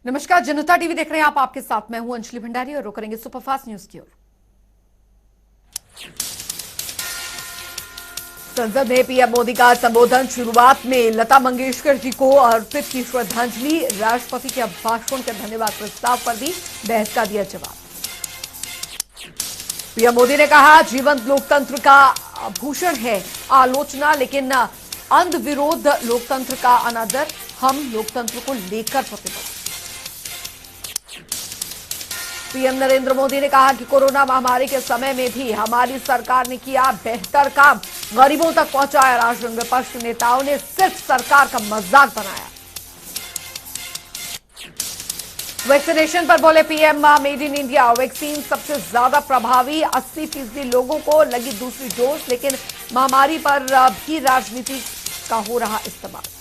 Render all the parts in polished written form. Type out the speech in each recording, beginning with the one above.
नमस्कार, जनता टीवी देख रहे हैं आप। आपके साथ मैं हूं अंजलि भंडारी और रुक करेंगे सुपरफास्ट न्यूज की ओर। संसद में पीएम मोदी का संबोधन। शुरुआत में लता मंगेशकर जी को अर्पित की श्रद्धांजलि। राष्ट्रपति के अभिभाषण के धन्यवाद प्रस्ताव पर भी बहस का दिया जवाब। पीएम मोदी ने कहा, जीवंत लोकतंत्र का भूषण है आलोचना, लेकिन अंध विरोध लोकतंत्र का अनादर। हम लोकतंत्र को लेकर प्रतिबद्ध। पीएम नरेंद्र मोदी ने कहा कि कोरोना महामारी के समय में भी हमारी सरकार ने किया बेहतर काम, गरीबों तक पहुंचाया राशन। विपक्ष नेताओं ने सिर्फ सरकार का मजाक बनाया। वैक्सीनेशन पर बोले PM, made in India vaccine सबसे ज्यादा प्रभावी। 80% लोगों को लगी दूसरी डोज, लेकिन महामारी पर भी राजनीति का हो रहा इस्तेमाल।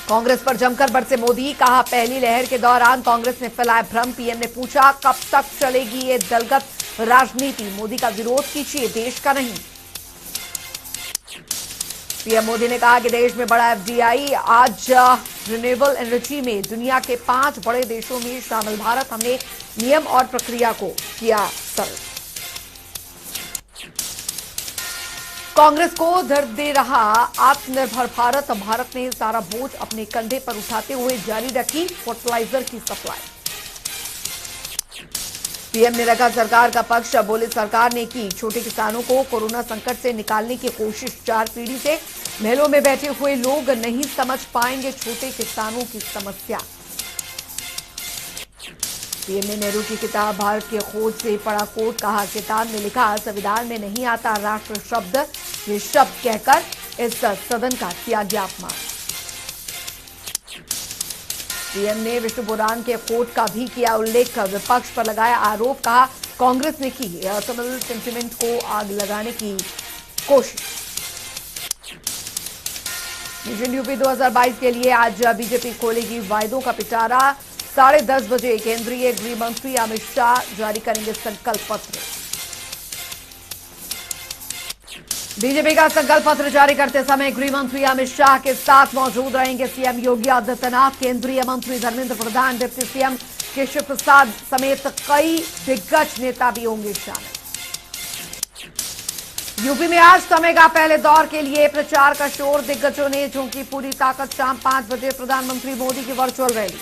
कांग्रेस पर जमकर बरसे मोदी। कहा, पहली लहर के दौरान कांग्रेस ने फैलाया भ्रम। पीएम ने पूछा, कब तक चलेगी ये दलगत राजनीति? मोदी का विरोध कीजिए, देश का नहीं। पीएम मोदी ने कहा कि देश में बड़ा एफडीआई। आज रिन्यूएबल एनर्जी में दुनिया के 5 बड़े देशों में शामिल भारत। हमने नियम और प्रक्रिया को किया सरल। कांग्रेस को दर्द दे रहा आत्मनिर्भर भारत। भारत ने सारा बोझ अपने कंधे पर उठाते हुए जारी रखी फर्टिलाइजर की सप्लाई। पीएम ने रखा सरकार का पक्ष। बोले, सरकार ने की छोटे किसानों को कोरोना संकट से निकालने की कोशिश। 4 पीढ़ी से महलों में बैठे हुए लोग नहीं समझ पाएंगे छोटे किसानों की समस्या। पीएम ने नेहरू की किताब भारत की खोज से पढ़ा कोट। कहा, किताब में लिखा संविधान में नहीं आता राष्ट्र शब्द। ये शब्द कहकर इस सदन का किया गया अपमान। पीएम ने विष्णु पुराण के कोट का भी किया उल्लेख। विपक्ष पर लगाया आरोप। कहा, कांग्रेस ने की तमिल सेंटिमेंट को आग लगाने की कोशिश। मिशन यूपी 2022 के लिए आज बीजेपी खोलेगी वायदों का पिटारा। 10:30 बजे केंद्रीय गृह मंत्री अमित शाह जारी करेंगे संकल्प पत्र। बीजेपी का संकल्प पत्र जारी करते समय गृह मंत्री अमित शाह के साथ मौजूद रहेंगे सीएम योगी आदित्यनाथ, केंद्रीय मंत्री धर्मेंद्र प्रधान, डिप्टी सीएम केशव प्रसाद समेत कई दिग्गज नेता भी होंगे शामिल। यूपी में आज थमेगा पहले दौर के लिए प्रचार का शोर। दिग्गजों ने झोंकी पूरी ताकत। शाम 5 बजे प्रधानमंत्री मोदी की वर्चुअल रैली।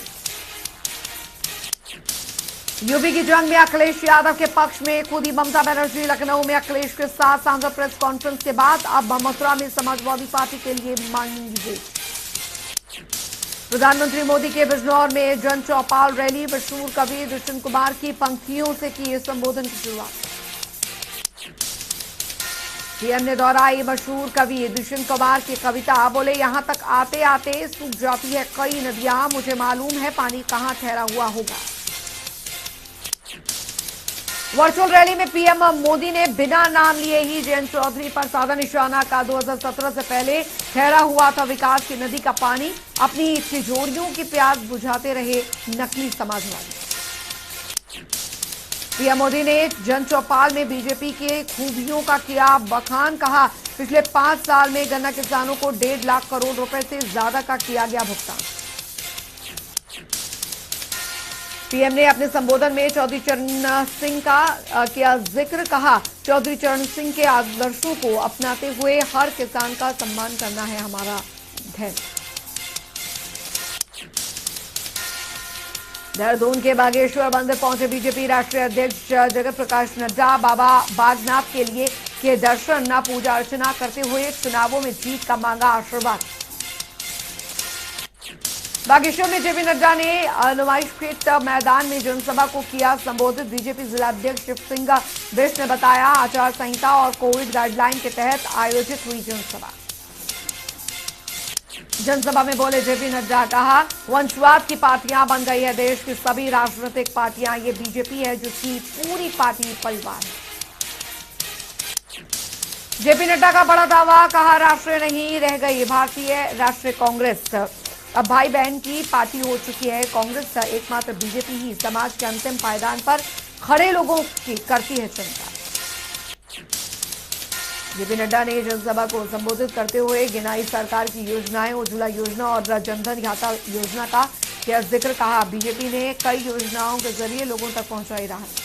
यूपी की जंग में अखिलेश यादव के पक्ष में खुद ही ममता बनर्जी। लखनऊ में अखिलेश के साथ सांझा प्रेस कॉन्फ्रेंस के बाद अब मथुरा में समाजवादी पार्टी के लिए मांगेंगे वोट। प्रधानमंत्री मोदी के बिजनौर में जन चौपाल रैली। मशहूर कवि दुष्यंत कुमार की पंक्तियों से की संबोधन की शुरुआत। पीएम ने दोहराई मशहूर कवि दुष्यंत कुमार की कविता। बोले, यहां तक आते आते सूख जाती है कई नदियां। मुझे मालूम है पानी कहां ठहरा हुआ होगा। वर्चुअल रैली में पीएम मोदी ने बिना नाम लिए ही जयंत चौधरी पर साधा निशाना। का 2017 से पहले ठहरा हुआ था विकास की नदी का पानी। अपनी तिजोरियों की प्यास बुझाते रहे नकली समाजवादी। पीएम मोदी ने जन चौपाल में बीजेपी के खूबियों का किया बखान। कहा, पिछले 5 साल में गन्ना किसानों को 1.5 लाख करोड़ रुपए से ज्यादा का किया गया भुगतान। पीएम ने अपने संबोधन में चौधरी चरण सिंह का किया जिक्र। कहा, चौधरी चरण सिंह के आदर्शों को अपनाते हुए हर किसान का सम्मान करना है हमारा धैर्य। देहरादून के बागेश्वर मंदिर पहुंचे बीजेपी राष्ट्रीय अध्यक्ष जगत प्रकाश नड्डा। बाबा बागनाथ के लिए किए दर्शन, न पूजा अर्चना करते हुए चुनावों में जीत का मांगा आशीर्वाद। बागेश्वर में जेपी नड्डा ने नुमाइश खेत मैदान में जनसभा को किया संबोधित। बीजेपी जिलाध्यक्ष शिव सिंह बिष्ट ने बताया, आचार संहिता और कोविड गाइडलाइन के तहत आयोजित हुई जनसभा। जनसभा में बोले जेपी नड्डा। कहा, वंशवाद की पार्टियां बन गई है देश की सभी राजनीतिक पार्टियां। ये बीजेपी है जिसकी पूरी पार्टी परिवार है। जेपी नड्डा का बड़ा दावा। कहा, राष्ट्रीय नहीं रह गई भारतीय राष्ट्रीय कांग्रेस। अब भाई बहन की पार्टी हो चुकी है कांग्रेस। एकमात्र बीजेपी ही समाज के अंतिम पायदान पर खड़े लोगों की करती है चिंता। जेपी नड्डा ने जनसभा को संबोधित करते हुए गिनाई सरकार की योजनाएं, उज्ज्वला योजना और जनधन खाता योजना का किया जिक्र। कहा बीजेपी ने कई योजनाओं के जरिए लोगों तक पहुंचाई राहत।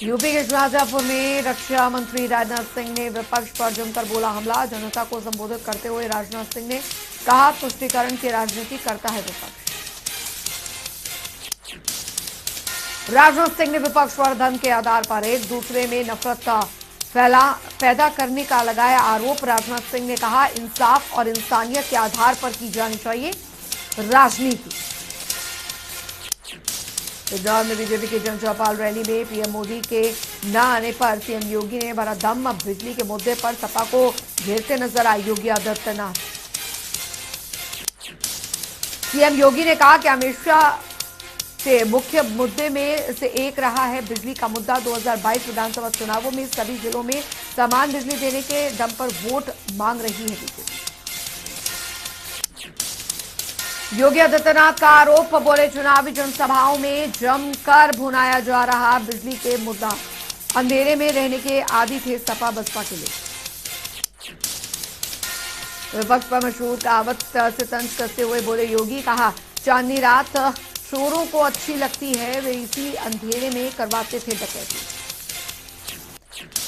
यूपी के शाहजहांपुर में रक्षा मंत्री राजनाथ सिंह ने विपक्ष पर जमकर बोला हमला। जनता को संबोधित करते हुए राजनाथ सिंह ने कहा तुष्टीकरण की राजनीति करता है विपक्ष। राजनाथ सिंह ने विपक्ष पर धन के आधार पर एक दूसरे में नफरत पैदा करने का लगाया आरोप। राजनाथ सिंह ने कहा इंसाफ और इंसानियत के आधार पर की जानी चाहिए राजनीति। इंदौर में बीजेपी की जन चौपाल रैली में पीएम मोदी के न आने पर सीएम योगी ने भरा दम। अब बिजली के मुद्दे पर सपा को घेरते नजर आए योगी आदित्यनाथ। सीएम योगी ने कहा कि हमेशा से मुख्य मुद्दे में से एक रहा है बिजली का मुद्दा। 2022 विधानसभा चुनावों में सभी जिलों में समान बिजली देने के दम पर वोट मांग रही है बीजेपी। योगी आदित्यनाथ का आरोप, बोले चुनावी जनसभाओं में जमकर भुनाया जा रहा बिजली के मुद्दा। अंधेरे में रहने के आदी थे सपा बसपा के लोग। विपक्ष पर मशहूर कहावत से तंज कसते हुए बोले योगी। कहा चांदनी रात चोरों को अच्छी लगती है, वे इसी अंधेरे में करवाते थे डकैती।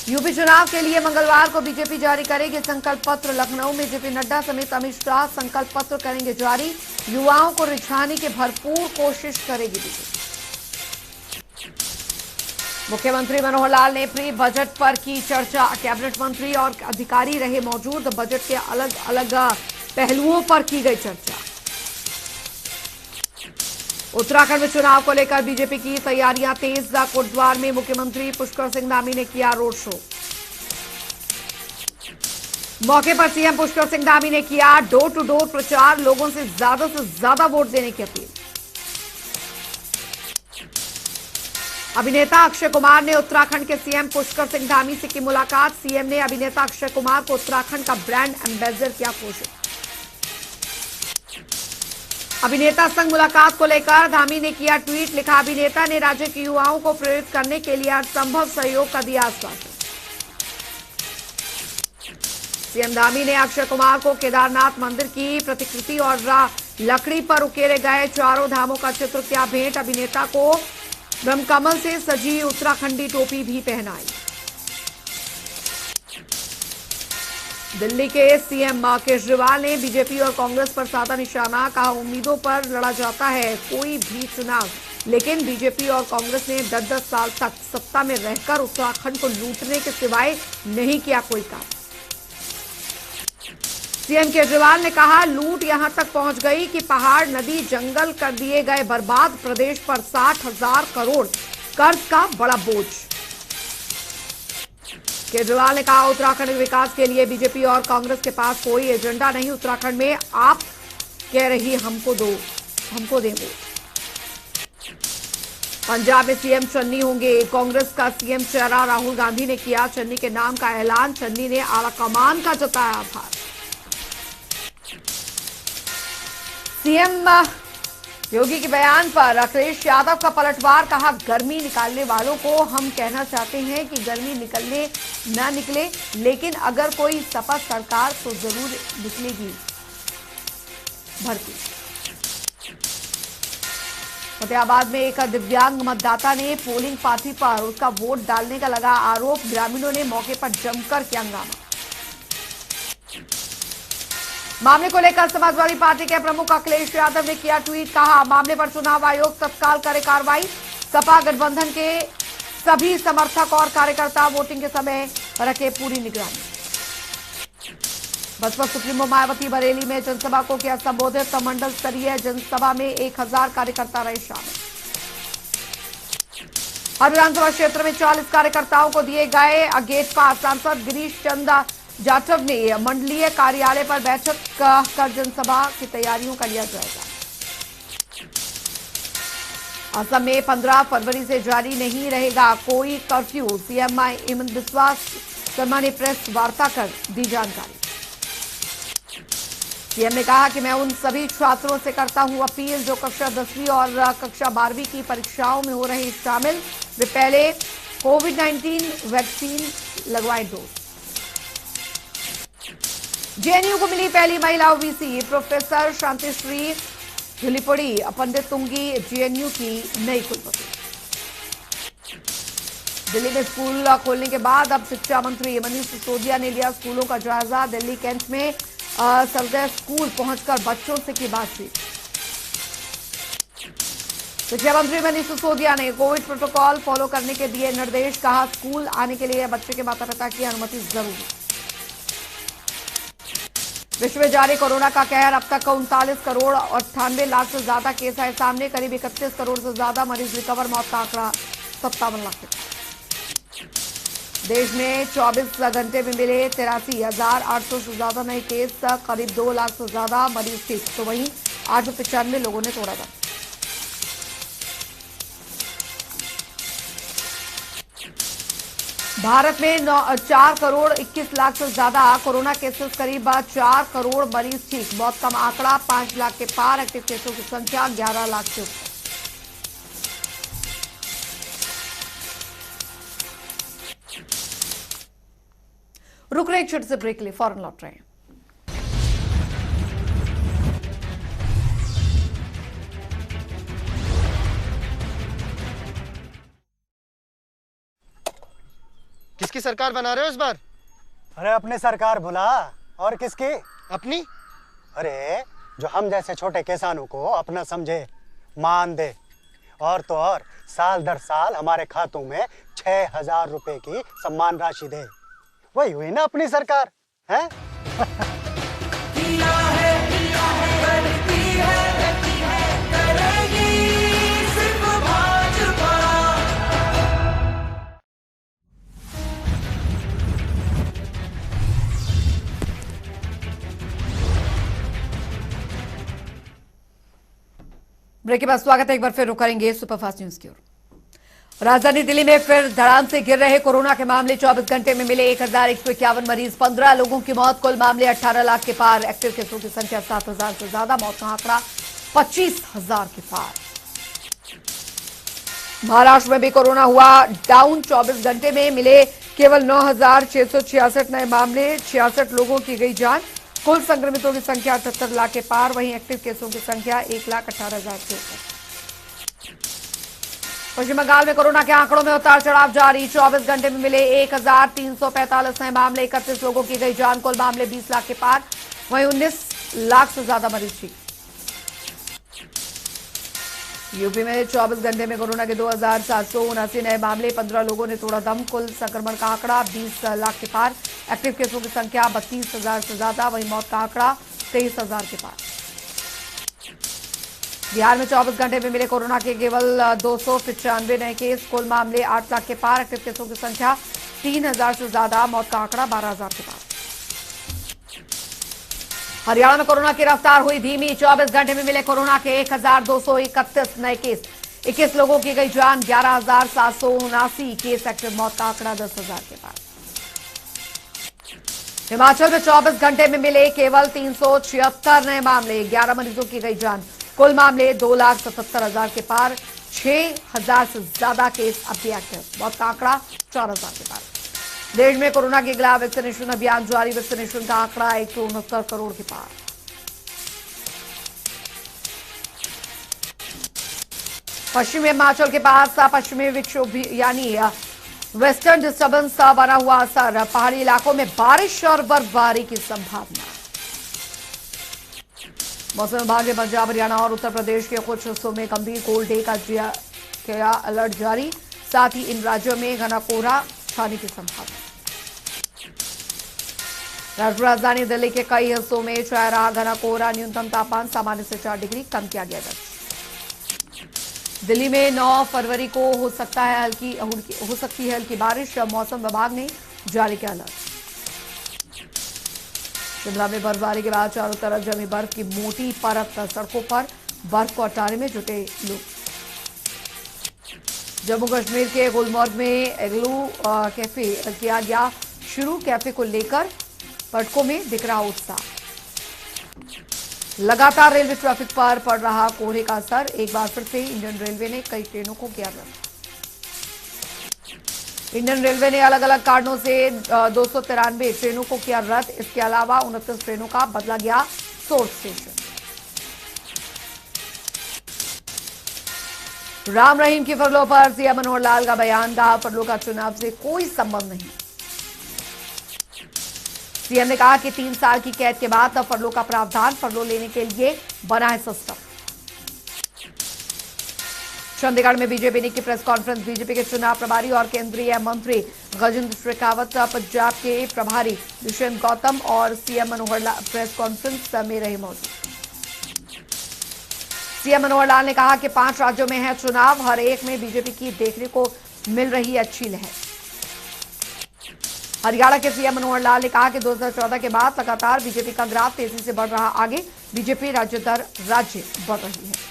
यूपी चुनाव के लिए मंगलवार को बीजेपी जारी करेगी संकल्प पत्र। लखनऊ में जेपी नड्डा समेत अमित शाह संकल्प पत्र करेंगे जारी। युवाओं को रिझाने की भरपूर कोशिश करेगी बीजेपी। मुख्यमंत्री मनोहर लाल ने प्री बजट पर की चर्चा। कैबिनेट मंत्री और अधिकारी रहे मौजूद। बजट के अलग अलग पहलुओं पर की गई चर्चा। उत्तराखंड में चुनाव को लेकर बीजेपी की तैयारियां तेज। कोटद्वार में मुख्यमंत्री पुष्कर सिंह धामी ने किया रोड शो। मौके पर सीएम पुष्कर सिंह धामी ने किया डोर टू डोर प्रचार। लोगों से ज्यादा वोट देने की अपील। अभिनेता अक्षय कुमार ने उत्तराखंड के सीएम पुष्कर सिंह धामी से की मुलाकात। सीएम ने अभिनेता अक्षय कुमार को उत्तराखंड का ब्रांड एम्बेसडर किया घोषित। अभिनेता संग मुलाकात को लेकर धामी ने किया ट्वीट। लिखा अभिनेता ने राज्य के युवाओं को प्रेरित करने के लिए हर संभव सहयोग का दिया आश्वासन। सीएम धामी ने अक्षय कुमार को केदारनाथ मंदिर की प्रतिकृति और लकड़ी पर उकेरे गए चारों धामों का चित्र किया भेंट। अभिनेता को ब्रह्मकमल से सजी उत्तराखंडी टोपी भी पहनाई। दिल्ली के सीएम केजरीवाल ने बीजेपी और कांग्रेस पर साधा निशाना। कहा उम्मीदों पर लड़ा जाता है कोई भी चुनाव, लेकिन बीजेपी और कांग्रेस ने 10-10 साल तक सत्ता में रहकर उत्तराखंड को लूटने के सिवाय नहीं किया कोई काम। सीएम केजरीवाल ने कहा लूट यहां तक पहुंच गई कि पहाड़ नदी जंगल कर दिए गए बर्बाद। प्रदेश पर 60,000 करोड़ कर्ज का बड़ा बोझ। केजरीवाल ने कहा उत्तराखंड के विकास के लिए बीजेपी और कांग्रेस के पास कोई एजेंडा नहीं। उत्तराखंड में आप कह रही हमको दें वोट। पंजाब में सीएम चन्नी होंगे। कांग्रेस का सीएम चेहरा राहुल गांधी ने किया चन्नी के नाम का ऐलान। चन्नी ने आलाकमान का जताया आभार। सीएम योगी के बयान पर अखिलेश यादव का पलटवार। कहा गर्मी निकालने वालों को हम कहना चाहते हैं कि गर्मी निकलने ना निकले, लेकिन अगर कोई सपा सरकार तो जरूर निकलेगी भर्ती। फतेहाबाद में एक दिव्यांग मतदाता ने पोलिंग पार्टी पर उसका वोट डालने का लगा आरोप। ग्रामीणों ने मौके पर जमकर किया हंगामा। मामले को लेकर समाजवादी पार्टी के प्रमुख अखिलेश यादव ने किया ट्वीट। कहा मामले पर चुनाव आयोग तत्काल करे कार्रवाई। सपा गठबंधन के सभी समर्थक और कार्यकर्ता वोटिंग के समय रखे पूरी निगरानी। बसपा सुप्रीमो मायावती बरेली में जनसभा को किया संबोधित। मंडल स्तरीय जनसभा में 1000 कार्यकर्ता रहे शामिल। हर विधानसभा क्षेत्र में 40 कार्यकर्ताओं को दिए गए गेट पास। सांसद गिरीश चंद जाटव ने मंडलीय कार्यालय पर बैठक कर जनसभा की तैयारियों का लिया जाएगा। असम में 15 फरवरी से जारी नहीं रहेगा कोई कर्फ्यू। सीएम हेमंत बिस्वा शर्मा ने प्रेस वार्ता कर दी जानकारी। सीएम ने कहा कि मैं उन सभी छात्रों से करता हूं अपील जो कक्षा 10वीं और कक्षा 12वीं की परीक्षाओं में हो रहे शामिल। वे पहले कोविड-19 वैक्सीन लगवाएं डोज। जेएनयू को मिली पहली महिला ओबीसी, प्रोफेसर शांतिश्री धुलीपड़ी पंडित तुंगी जेएनयू की नई कुलपति। दिल्ली में स्कूल खोलने के बाद अब शिक्षा मंत्री मनीष सिसोदिया ने लिया स्कूलों का जायजा। दिल्ली कैंट में सर्वोदय स्कूल पहुंचकर बच्चों से की बातचीत। शिक्षा मंत्री मनीष सिसोदिया ने कोविड प्रोटोकॉल फॉलो करने के दिए निर्देश। कहा स्कूल आने के लिए बच्चे के माता पिता की अनुमति जरूरी। विश्व में जारी कोरोना का कहर, अब तक 39 करोड़ 98 लाख से ज्यादा केस आए सामने। करीब 31 करोड़ से ज्यादा मरीज रिकवर। मौत का आंकड़ा 57 लाख। देश में 24 घंटे में मिले 83,800 से ज्यादा नए केस। करीब 2 लाख से ज्यादा मरीज ठीक। तो वहीं 895 लोगों ने तोड़ा दम। भारत में 4 करोड़ 21 लाख से ज्यादा कोरोना केसेस। करीब 4 करोड़ मरीज ठीक। मौत का आंकड़ा 5 लाख के पार। एक्टिव केसों की संख्या 11 लाख से ऊपर। रुक रहे एक छोटे से ब्रेक के लिए, फौरन लौट रहे हैं। किसकी सरकार बना रहे हो इस बार? अरे अपनी सरकार भुला, और किसकी? अपनी? अरे जो हम जैसे छोटे किसानों को अपना समझे, मान दे, और तो और साल दर साल हमारे खातों में 6,000 रुपए की सम्मान राशि दे। वही हुई ना अपनी सरकार, है? ब्रेक के बाद स्वागत है। एक बार फिर रुक करेंगे सुपरफास्ट न्यूज की ओर। राजधानी दिल्ली में फिर धड़ाम से गिर रहे कोरोना के मामले। 24 घंटे में मिले 1,151 मरीज। 15 लोगों की मौत। कुल मामले 18 लाख के पार। एक्टिव केसों की संख्या 7,000 से ज्यादा। मौत का आंकड़ा 25,000 के पार। महाराष्ट्र में भी कोरोना हुआ डाउन। 24 घंटे में मिले केवल 9,666 नए मामले। 66 लोगों की गई जान। कुल संक्रमितों की संख्या 78 लाख के पार। वहीं एक्टिव केसों की संख्या 1,18,000 से ऊपर। पश्चिम बंगाल में कोरोना के आंकड़ों में उतार चढ़ाव जारी। 24 घंटे में मिले 1,345 नए मामले। 31 लोगों की गई जान। कुल मामले 20 लाख के पार। वहीं 19 लाख से ज्यादा मरीज ठीक। यूपी में 24 घंटे में कोरोना के 2,779 नए मामले। 15 लोगों ने तोड़ा दम। कुल संक्रमण का आंकड़ा 20 लाख के पार। एक्टिव केसों की संख्या 32,000 से ज्यादा। वहीं मौत का आंकड़ा 23,000 के पार। बिहार में 24 घंटे में मिले कोरोना के केवल 295 नए केस। कुल मामले 8 लाख के पार। एक्टिव केसों की संख्या 3,000 से ज्यादा। मौत का आंकड़ा 12,000 के पार। हरियाणा में कोरोना की रफ्तार हुई धीमी। 24 घंटे में मिले कोरोना के 1,231 नए केस। 21 लोगों की गई जान। 11,779 केस एक्टिव। मौत का आंकड़ा 10,000 के पार। हिमाचल में 24 घंटे में मिले केवल 376 नए मामले। 11 मरीजों की गई जान। कुल मामले 2,77,000 के पार। 6,000 से ज्यादा केस अब भी एक्टिव। मौत का आंकड़ा 4,000 के पार। देश में कोरोना के खिलाफ वैक्सीनेशन अभियान जारी। वैक्सीनेशन का आंकड़ा 169 करोड़ के पार। पश्चिमी हिमाचल के पास पश्चिमी विक्षोभ यानी वेस्टर्न डिस्टर्बेंस का बना हुआ असर। पहाड़ी इलाकों में बारिश और बर्फबारी की संभावना। मौसम विभाग ने पंजाब, हरियाणा और उत्तर प्रदेश के कुछ हिस्सों में गंभीर कोल्ड डे का किया अलर्ट जारी। साथ ही इन राज्यों में घना कोहरा छाने की संभावना। राष्ट्रीय राजधानी दिल्ली के कई हिस्सों में छाया रहा घना कोहरा। न्यूनतम तापमान सामान्य से 4 डिग्री कम किया गया दर्ज। दिल्ली में 9 फरवरी को हो सकती है हल्की बारिश। मौसम विभाग ने जारी किया अलर्ट। शिमला में बर्फबारी के बाद चारों तरफ जमी बर्फ की मोटी परत। सड़कों पर बर्फ को हटाने में जुटे लोग। जम्मू कश्मीर के गुलमर्ग में एग्लू कैफे किया गया शुरू। कैफे को लेकर पर्यटकों में दिख रहा उत्साह। लगातार रेलवे ट्रैफिक पर पड़ रहा कोहरे का असर। एक बार फिर से इंडियन रेलवे ने कई ट्रेनों को किया रद्द। इंडियन रेलवे ने अलग अलग कारणों से 293 ट्रेनों को किया रद्द। इसके अलावा 29 ट्रेनों का बदला गया सोर्स स्टेशन। राम रहीम की फरलो पर सीएम मनोहर लाल का बयान, कहा फरलो का चुनाव से कोई संबंध नहीं। सीएम ने कहा कि 3 साल की कैद के बाद अब फरलो का प्रावधान, फरलो लेने के लिए बना है सिस्टम। चंडीगढ़ में बीजेपी ने की प्रेस कॉन्फ्रेंस। बीजेपी के चुनाव प्रभारी और केंद्रीय मंत्री गजेंद्र शेखावत, पंजाब के प्रभारी दुष्यंत गौतम और CM Manohar Lal press conference में रहे मौजूद। सीएम मनोहर लाल ने कहा कि 5 राज्यों में है चुनाव, हर एक में बीजेपी की देखने को मिल रही अच्छी लहर। हरियाणा के सीएम मनोहर लाल ने कहा कि 2014 के बाद लगातार बीजेपी का ग्राफ तेजी से बढ़ रहा आगे, बीजेपी राज्य दर राज्य बढ़ रही है।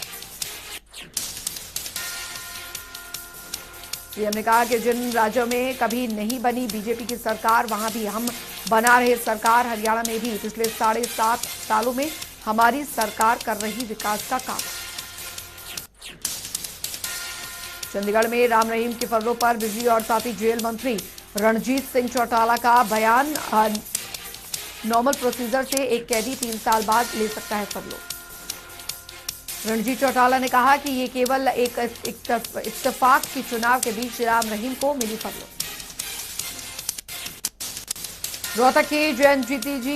सीएम ने कहा कि जिन राज्यों में कभी नहीं बनी बीजेपी की सरकार, वहां भी हम बना रहे सरकार। हरियाणा में भी पिछले 7.5 सालों में हमारी सरकार कर रही विकास का काम। चंडीगढ़ में राम रहीम की फरलों पर बिजली और साथ ही जेल मंत्री रणजीत सिंह चौटाला का बयान, नॉर्मल प्रोसीजर से एक कैदी 3 साल बाद ले सकता है फरलो। रणजीत चौटाला ने कहा कि ये केवल एक इत्तेफाक की चुनाव के बीच राम रहीम को मिली फरलो। रोहतक के JNGTG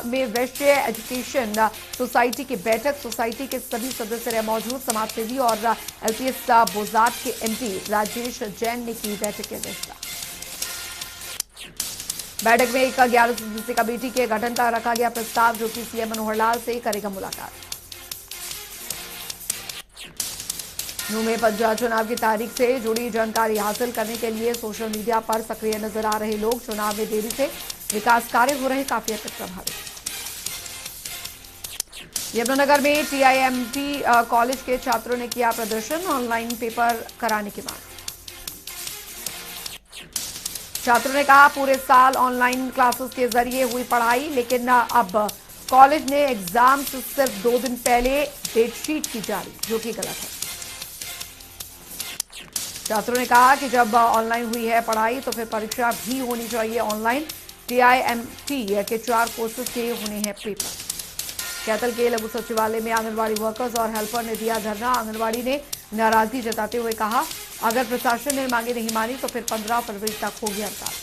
में वैश्य एजुकेशन सोसाइटी की बैठक, सोसाइटी के सभी सदस्य रहे मौजूद। समाजसेवी और LPS बोजाट के MP राजेश जैन ने की बैठक की अध्यक्षता। बैठक में एक 11 सदस्यीय कमेटी के गठन का रखा गया प्रस्ताव, जो कि सीएम मनोहर लाल से करेगा मुलाकात। नूंह में पंचायत चुनाव की तारीख से जुड़ी जानकारी हासिल करने के लिए सोशल मीडिया पर सक्रिय नजर आ रहे लोग, चुनाव में देरी से विकास कार्य हो रहे काफी हद तक प्रभावित। यमुनानगर में TIMT कॉलेज के छात्रों ने किया प्रदर्शन, ऑनलाइन पेपर कराने की मांग। छात्रों ने कहा पूरे साल ऑनलाइन क्लासेस के जरिए हुई पढ़ाई, लेकिन अब कॉलेज ने एग्जाम से सिर्फ 2 दिन पहले डेटशीट की जारी, जो कि गलत है। छात्रों ने कहा कि जब ऑनलाइन हुई है पढ़ाई तो फिर परीक्षा भी होनी चाहिए ऑनलाइन। TIMT के 4 कोर्सेज के होने हैं पेपर। कैथल के लघु सचिवालय में आंगनबाड़ी वर्कर्स और हेल्पर ने दिया धरना। आंगनबाड़ी ने नाराजगी जताते हुए कहा, अगर प्रशासन ने मांगे नहीं मानी तो फिर 15 फरवरी तक होगी हड़ताल।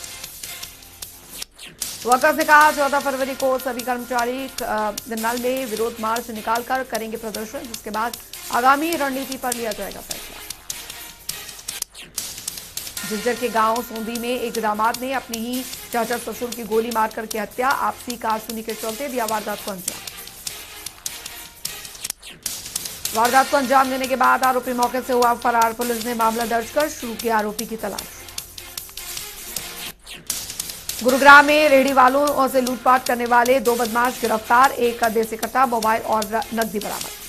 वर्कर्स ने कहा 14 फरवरी को सभी कर्मचारी नल में विरोध मार्च निकालकर करेंगे प्रदर्शन, जिसके बाद आगामी रणनीति पर लिया जाएगा फैसला। झज्जर के गांव सोंदी में एक दामाद ने अपनी ही चाचा ससुर की गोली मारकर की हत्या, आपसी कहासुनी के चलते दिया वारदात को अंजाम। वारदात को अंजाम देने के बाद आरोपी मौके से हुआ फरार। पुलिस ने मामला दर्ज कर शुरू किया आरोपी की तलाश। गुरुग्राम में रेहड़ी वालों से लूटपाट करने वाले 2 बदमाश गिरफ्तार, एक देसी कट्टा, मोबाइल और नकदी बरामद।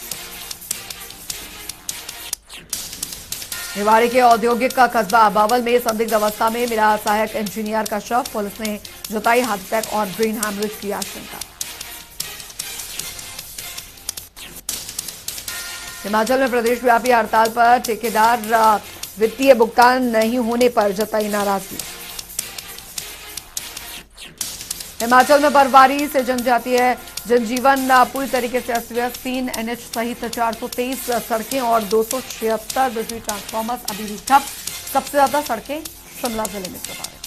निवाड़ी के औद्योगिक का कस्बा बावल में संदिग्ध अवस्था में मिला सहायक इंजीनियर का शव, पुलिस ने जताई हार्ट अटैक और ब्रेन हैमरेज की आशंका। हिमाचल में प्रदेशव्यापी हड़ताल पर ठेकेदार वित्तीय भुगतान नहीं होने पर जताई नाराजगी। हिमाचल में बर्फबारी से जनजातीय जनजीवन पूरी तरीके से अस्त व्यस्त। 3 NH सहित 423 सड़कें और 276 बिजली ट्रांसफार्मर्स अभी भी ठप। सबसे ज्यादा सड़कें शिमला जिले में प्रभावित।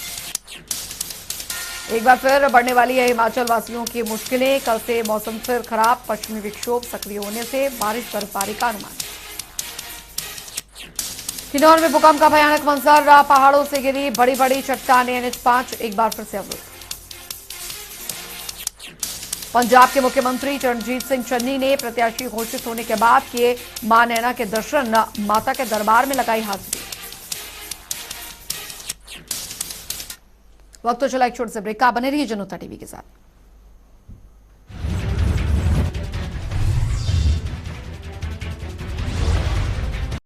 एक बार फिर बढ़ने वाली है हिमाचल वासियों की मुश्किलें। कल से मौसम फिर खराब, पश्चिमी विक्षोभ सक्रिय होने से बारिश बर्फबारी का अनुमान। किन्नौर में भूकंप का भयानक मंजर, पहाड़ों से गिरी बड़ी बड़ी चट्टानें। NH 5 एक बार फिर से अवरुद्ध। पंजाब के मुख्यमंत्री चरणजीत सिंह चन्नी ने प्रत्याशी घोषित होने के बाद किए मां नैना के दर्शन, माता के दरबार में लगाई हाजिरी। वक्त तो चला एक छोटे से ब्रेक का, बने रहिए जनता टीवी के साथ।